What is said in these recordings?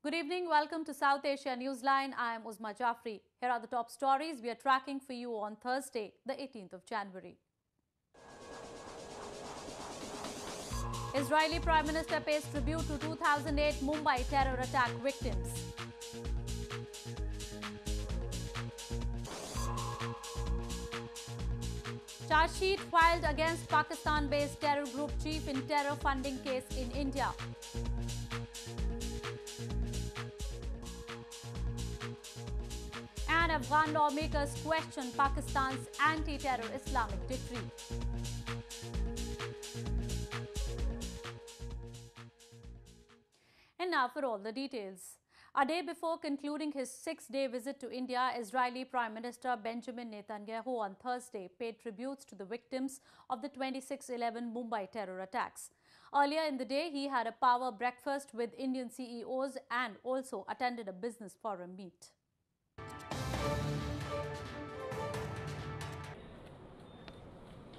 Good evening. Welcome to South Asia Newsline. I am Uzma Jafri. Here are the top stories we are tracking for you on Thursday, the 18th of January. Israeli Prime Minister pays tribute to 2008 Mumbai terror attack victims. Chargesheet filed against Pakistan-based terror group chief in terror funding case in India. And Afghan lawmakers question Pakistan's anti-terror Islamic decree. And now for all the details. A day before concluding his 6-day visit to India, Israeli Prime Minister Benjamin Netanyahu on Thursday paid tributes to the victims of the 26/11 Mumbai terror attacks. Earlier in the day, he had a power breakfast with Indian CEOs and also attended a business forum meet.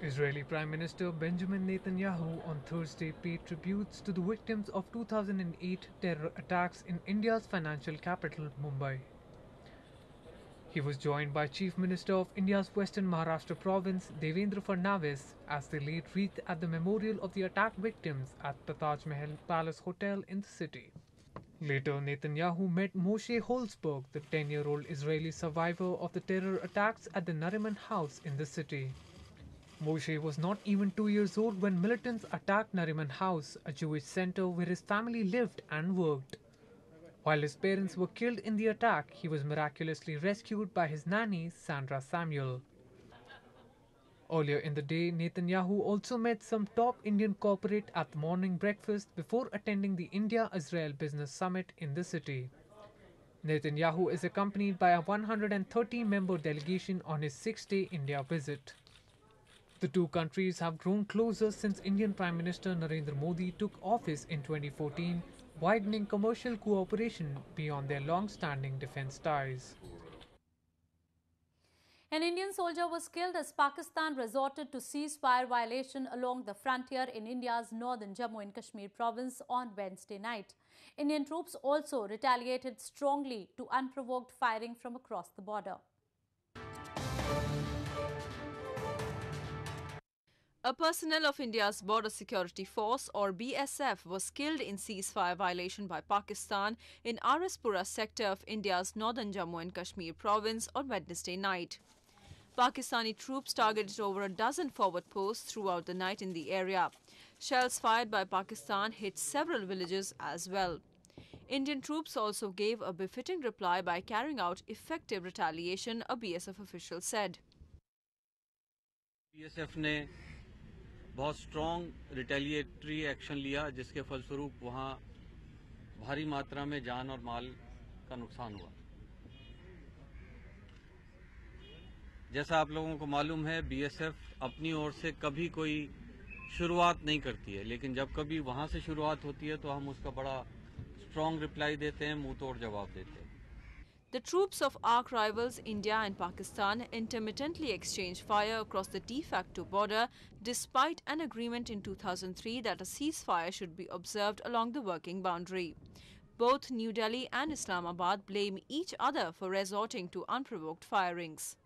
Israeli Prime Minister Benjamin Netanyahu on Thursday paid tributes to the victims of 2008 terror attacks in India's financial capital, Mumbai. He was joined by Chief Minister of India's Western Maharashtra province, Devendra Fadnavis, as they laid wreath at the memorial of the attack victims at the Taj Mahal Palace Hotel in the city. Later, Netanyahu met Moshe Holzberg, the 10-year-old Israeli survivor of the terror attacks at the Nariman house in the city. Moshe was not even 2 years old when militants attacked Nariman House, a Jewish center where his family lived and worked. While his parents were killed in the attack, he was miraculously rescued by his nanny, Sandra Samuel. Earlier in the day, Netanyahu also met some top Indian corporate at the morning breakfast before attending the India-Israel Business Summit in the city. Netanyahu is accompanied by a 130-member delegation on his 6-day India visit. The two countries have grown closer since Indian Prime Minister Narendra Modi took office in 2014, widening commercial cooperation beyond their long-standing defense ties. An Indian soldier was killed as Pakistan resorted to ceasefire violation along the frontier in India's northern Jammu and Kashmir province on Wednesday night. Indian troops also retaliated strongly to unprovoked firing from across the border. A personnel of India's Border Security Force or BSF was killed in ceasefire violation by Pakistan in Araspura sector of India's northern Jammu and Kashmir province on Wednesday night. Pakistani troops targeted over a dozen forward posts throughout the night in the area. Shells fired by Pakistan hit several villages as well. Indian troops also gave a befitting reply by carrying out effective retaliation, a BSF official said. BSF ने बहुत strong retaliatory action लिया जिसके फलस्वरूप वहां भारी मात्रा में जान और माल का नुकसान हुआ। जैसा आप लोगों को मालूम है, बीएसएफ अपनी ओर से कभी कोई शुरुआत नहीं करती है, लेकिन जब कभी वहां से शुरुआत होती है तो हम उसका बड़ा स्ट्रॉन्ग रिप्लाई देते हैं, मुंह तोड़ जवाब देते हैं। The troops of arch rivals India and Pakistan intermittently exchanged fire across the de facto border despite an agreement in 2003 that a ceasefire should be observed along the working boundary. Both New Delhi and Islamabad blame each other for resorting to unprovoked firings.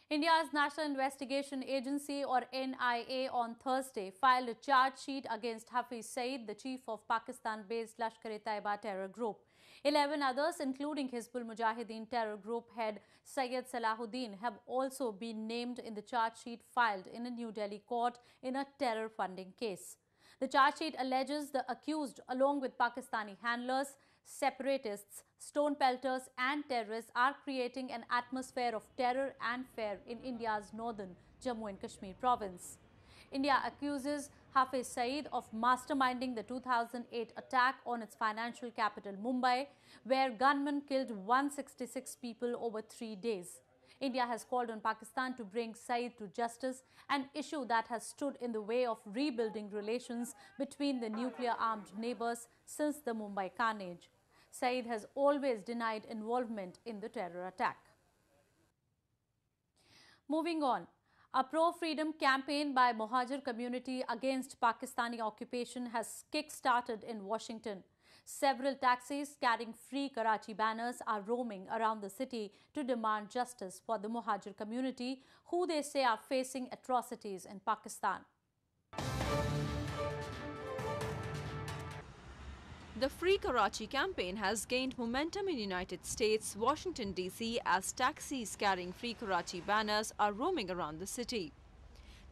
India's National Investigation Agency or NIA on Thursday filed a charge sheet against Hafiz Saeed, the chief of Pakistan-based Lashkar-e-Taiba terror group. 11 others, including Hizbul Mujahideen terror group head Syed Salahuddin, have also been named in the charge sheet filed in a New Delhi court in a terror funding case. The charge sheet alleges the accused, along with Pakistani handlers, separatists, stone pelters and terrorists, are creating an atmosphere of terror and fear in India's northern Jammu and Kashmir province. India accuses Hafiz Saeed of masterminding the 2008 attack on its financial capital Mumbai, where gunmen killed 166 people over 3 days. India has called on Pakistan to bring Saeed to justice, an issue that has stood in the way of rebuilding relations between the nuclear-armed neighbors since the Mumbai carnage. Saeed has always denied involvement in the terror attack. Moving on. A pro-freedom campaign by Mohajir community against Pakistani occupation has kick-started in Washington. Several taxis carrying Free Karachi banners are roaming around the city to demand justice for the Muhajir community, who they say are facing atrocities in Pakistan. The Free Karachi campaign has gained momentum in United States, Washington, D.C. as taxis carrying Free Karachi banners are roaming around the city.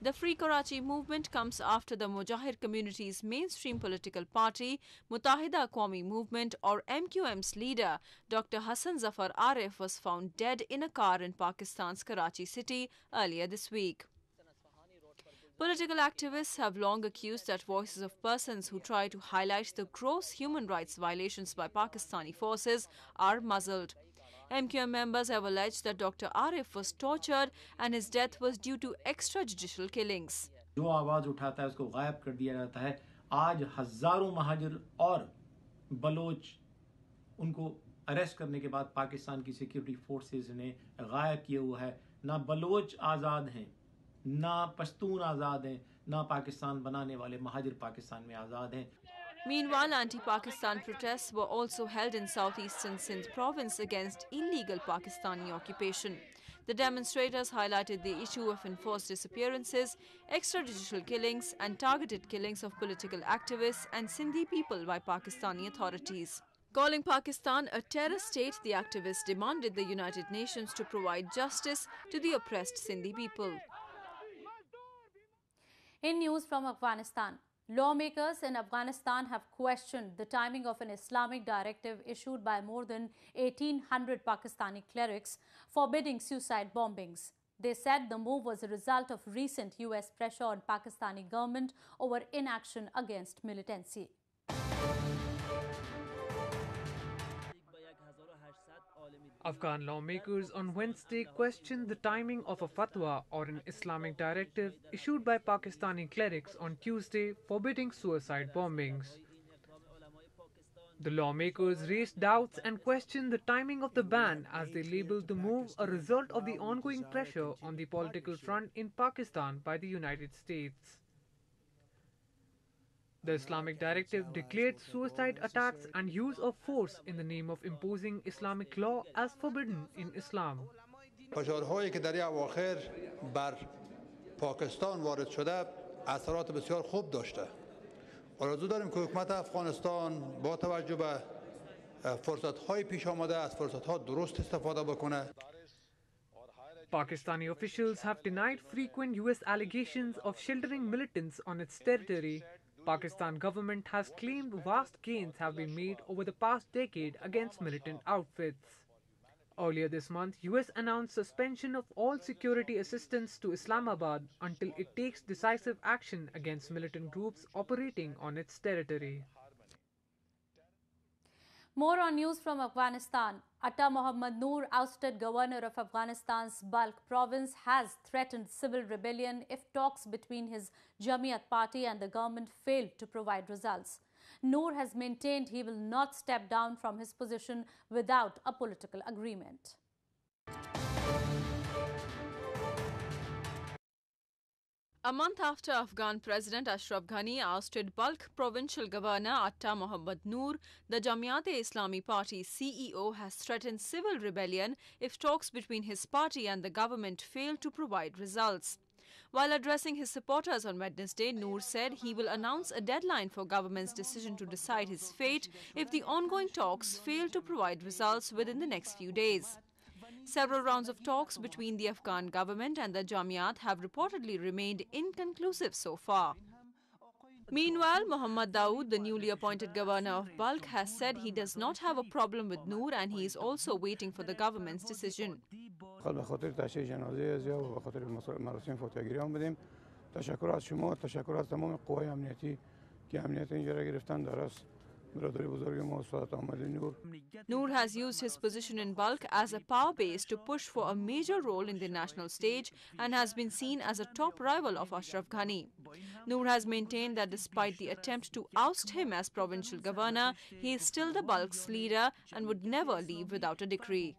The Free Karachi movement comes after the Mujahid community's mainstream political party, Muttahida Qawmi Movement or MQM's leader, Dr. Hassan Zafar Arif, was found dead in a car in Pakistan's Karachi city earlier this week. Political activists have long accused that voices of persons who try to highlight the gross human rights violations by Pakistani forces are muzzled. MQM members have alleged that Dr. Arif was tortured and his death was due to extrajudicial killings. जो आवाज उठाता है उसको गायब कर दिया जाता है। आज हजारों महाजिर और बलोच उनको अरेस्ट करने के बाद पाकिस्तान की सिक्योरिटी फोर्सेस ने गायब किया हुआ है। ना बलोच आज़ाद हैं, ना पश्तून आज़ाद हैं, ना पाकिस्तान बनाने वाले महाजिर पाकिस्तान में आज़ाद हैं। Meanwhile, anti-Pakistan protests were also held in southeastern Sindh province against illegal Pakistani occupation. The demonstrators highlighted the issue of enforced disappearances, extrajudicial killings and targeted killings of political activists and Sindhi people by Pakistani authorities. Calling Pakistan a terror state, the activists demanded the United Nations to provide justice to the oppressed Sindhi people. In news from Afghanistan, lawmakers in Afghanistan have questioned the timing of an Islamic directive issued by more than 1,800 Pakistani clerics forbidding suicide bombings. They said the move was a result of recent US pressure on Pakistani government over inaction against militancy. Afghan lawmakers on Wednesday questioned the timing of a fatwa or an Islamic directive issued by Pakistani clerics on Tuesday forbidding suicide bombings. The lawmakers raised doubts and questioned the timing of the ban as they labeled the move a result of the ongoing pressure on the political front in Pakistan by the United States. The Islamic directive declared suicide attacks and use of force in the name of imposing Islamic law as forbidden in Islam. فشارهایی که در اواخر بر پاکستان وارد شده اثرات بسیار خوب داشته. آرزو داریم که حکومت افغانستان با توجه به فرصت‌های پیش آمده از فرصت‌ها درست استفاده بکنه. Pakistani officials have denied frequent US allegations of sheltering militants on its territory. Pakistan government has claimed vast gains have been made over the past decade against militant outfits. Earlier this month, US announced suspension of all security assistance to Islamabad until it takes decisive action against militant groups operating on its territory. More on news from Afghanistan. Atta Mohammad Noor, ousted governor of Afghanistan's Balkh province, has threatened civil rebellion if talks between his Jamiat party and the government fail to provide results. Noor has maintained he will not step down from his position without a political agreement. A month after Afghan President Ashraf Ghani ousted Balkh provincial governor Atta Mohammad Noor, the Jamiat-e-Islami party's CEO has threatened civil rebellion if talks between his party and the government fail to provide results. While addressing his supporters on Wednesday, Noor said he will announce a deadline for government's decision to decide his fate if the ongoing talks fail to provide results within the next few days. Several rounds of talks between the Afghan government and the Jamiat have reportedly remained inconclusive so far. Meanwhile, Muhammad Dawood, the newly appointed governor of Balkh, has said he does not have a problem with Noor and he is also waiting for the government's decision. Noor has used his position in Balkh as a power base to push for a major role in the national stage and has been seen as a top rival of Ashraf Ghani. Noor has maintained that despite the attempt to oust him as provincial governor, he is still the Balkh's leader and would never leave without a decree.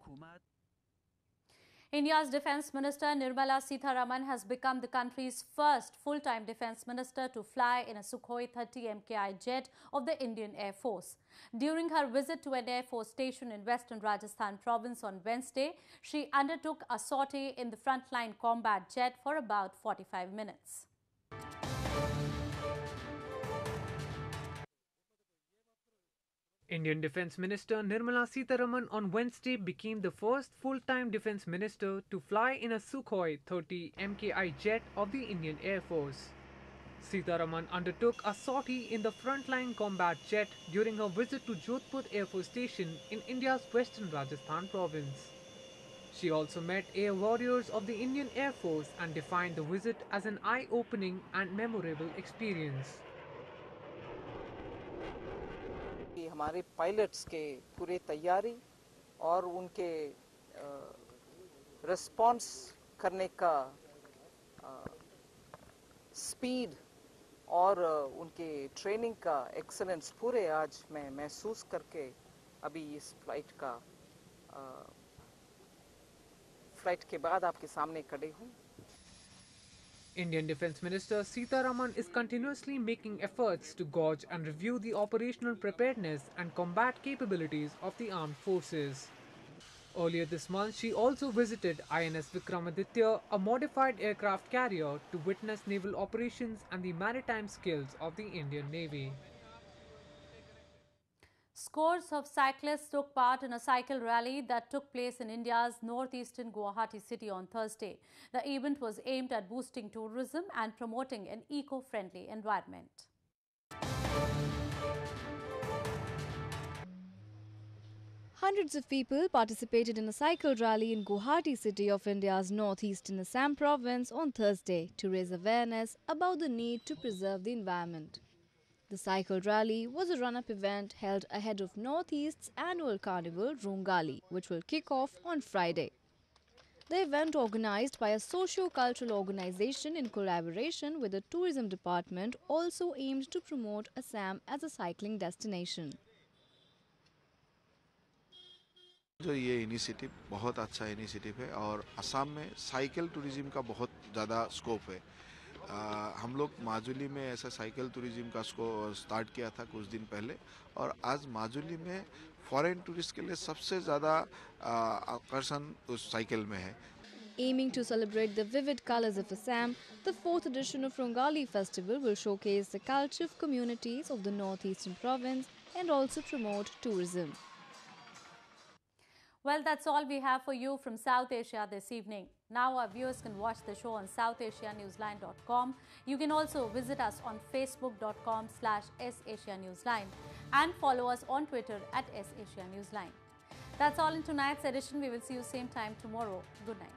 India's Defence Minister Nirmala Sitharaman has become the country's first full-time defence minister to fly in a Sukhoi 30 MKI jet of the Indian Air Force. During her visit to an Air Force station in western Rajasthan province on Wednesday, she undertook a sortie in the frontline combat jet for about 45 minutes. Indian Defence Minister Nirmala Sitharaman on Wednesday became the first full-time defence minister to fly in a Sukhoi 30 MKI jet of the Indian Air Force. Sitharaman undertook a sortie in the frontline combat jet during her visit to Jodhpur Air Force Station in India's western Rajasthan province. She also met air warriors of the Indian Air Force and defined the visit as an eye-opening and memorable experience. हमारे pilots के पूरे तैयारी और उनके response करने का speed और उनके ट्रेनिंग का एक्सेलेंस पूरे आज मैं महसूस करके अभी इस फ्लाइट के बाद आपके सामने खड़े हूँ. Indian Defence Minister Sitharaman is continuously making efforts to gauge and review the operational preparedness and combat capabilities of the armed forces. Earlier this month, she also visited INS Vikramaditya, a modified aircraft carrier, to witness naval operations and the maritime skills of the Indian Navy. Scores of cyclists took part in a cycle rally that took place in India's northeastern Guwahati city on Thursday. The event was aimed at boosting tourism and promoting an eco-friendly environment. Hundreds of people participated in a cycle rally in Guwahati city of India's northeastern Assam province on Thursday to raise awareness about the need to preserve the environment. The cycle rally was a run-up event held ahead of Northeast's annual carnival Rongali, which will kick off on Friday. The event, organized by a socio-cultural organization in collaboration with the tourism department, also aimed to promote Assam as a cycling destination. जो ये initiative बहुत अच्छा initiative है और असम में cycle tourism का बहुत ज़्यादा स्कोप है. हम लोग माजुली में ऐसा साइकिल टूरिज्म का स्टार्ट किया था कुछ दिन पहले और आज माजुली में फॉरेन टूरिस्ट के लिए सबसे ज़्यादा आकर्षण उस साइकिल में है. Aiming to celebrate the vivid colors of Assam, the 4th edition of Rongali Festival will showcase the culture of communities of the northeastern province and also promote tourism. Well, that's all we have for you from South Asia this evening. Now our viewers can watch the show on southasianewsline.com. You can also visit us on facebook.com/SAsiaNewsline and follow us on Twitter @SAsiaNewsline. That's all in tonight's edition. We will see you same time tomorrow. Good night.